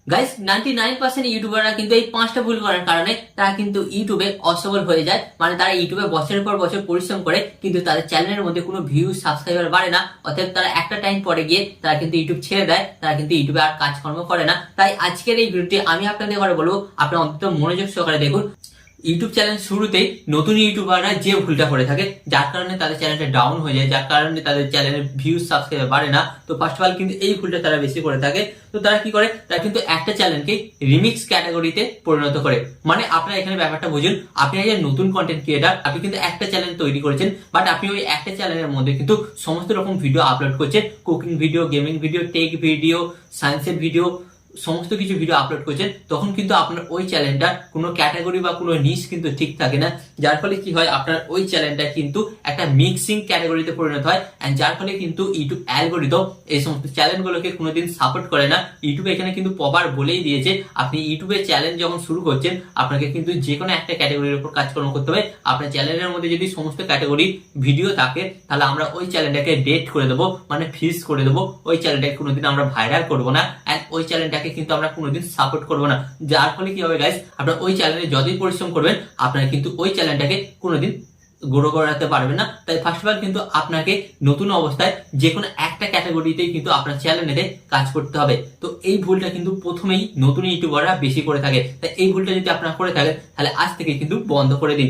Guys 99% ইউটিউবাররা কিন্তু এই পাঁচটা ভুল করার কারণে তারা কিন্তু ইউটিউবে অসফল হয়ে যায়। মানে তারা ইউটিউবে বছরের পর বছর পরিশ্রম করে কিন্তু তাদের চ্যানেলের মধ্যে কোনো ভিউ সাবস্ক্রাইবার বাড়ে না। অতএব তারা একটা টাইম পরে গিয়ে তারা কিন্তু ইউটিউব ছেড়ে দেয়, তারা কিন্তু ইউটিউবে আর কাজকর্ম করে না। তাই আজকের এই ভিডিওটি আমি আপনাদের ঘরে বলবো, আপনারা অন্তত মনোযোগ সহকারে দেখুন। ইউটিউব চ্যানেল শুরুতেই নতুন ইউটিউবাররা যে ভুলটা করে থাকে, যার কারণে তাদের চ্যানেলটা ডাউন হয়ে যায়, যার কারণে তাদের চ্যানেলের ভিউজ সাবস্ক্রাইবার বাড়ে না। তো ফার্স্ট অফ অল কিন্তু এই ভুলটা তারা বেশি করে থাকে। তো তারা কি করে, তারা কিন্তু একটা চ্যানেলকে রিমিক্স ক্যাটাগরিতে পরিণত করে। মানে আপনারা এখানে ব্যাপারটা বুঝুন, আপনি একজন নতুন কন্টেন্ট ক্রিয়েটার, আপনি কিন্তু একটা চ্যানেল তৈরি করেছেন, বাট আপনি ওই একটা চ্যানেলের মধ্যে কিন্তু সমস্ত রকম ভিডিও আপলোড করছেন। Cooking video, gaming video, take video, সায়েন্সের ভিডিও, সমস্ত কিছু ভিডিও আপলোড করছেন। তখন কিন্তু আপনার ওই চ্যানেলটা কোনো ক্যাটাগরি বা কোনো নিশ কিন্তু ঠিক থাকে না। যার ফলে কি হয়, আপনার ওই চ্যানেলটা কিন্তু একটা মিক্সিং ক্যাটাগরিতে পরিণত হয়। এন্ড যার ফলে কিন্তু ইউটিউব অ্যালগরিদম এই সমস্ত চ্যানেলগুলোকে কোনোদিন সাপোর্ট করে না। ইউটিউব এখানে কিন্তু প্রপার বলেই দিয়েছে, আপনি ইউটিউবে চ্যানেল যখন শুরু করছেন, আপনাকে কিন্তু যে কোনো একটা ক্যাটাগরির উপর কাজকর্ম করতে হবে। আপনার চ্যানেলের মধ্যে যদি সমস্ত ক্যাটাগরি ভিডিও থাকে, তাহলে আমরা ওই চ্যানেলটাকে ডেট করে দেবো, মানে ফ্রিজ করে দেবো। ওই চ্যানেলটাকে কোনোদিন আমরা ভাইরাল করবো না, এন্ড ওই চ্যানেলটাকে কিন্তু আমরা কোনোদিন সাপোর্ট করবো না। যার ফলে কি হবে গাইস, আপনারা ওই চ্যানেলে যতই পরিশ্রম করবেন, আপনারা কিন্তু ওই চ্যানেলটাকে কোনোদিন গ্রো করাতে পারবেন না। তাই ফার্স্ট অফ অল কিন্তু আপনাকে নতুন অবস্থায় যে কোনো একটা ক্যাটাগরিতেই কিন্তু আপনার চ্যানেলে কাজ করতে হবে। তো এই ভুলটা কিন্তু প্রথমেই নতুন ইউটিউবাররা বেশি করে থাকে। তাই এই ভুলটা যদি আপনারা করে থাকেন, তাহলে আজ থেকে কিন্তু বন্ধ করে দিন।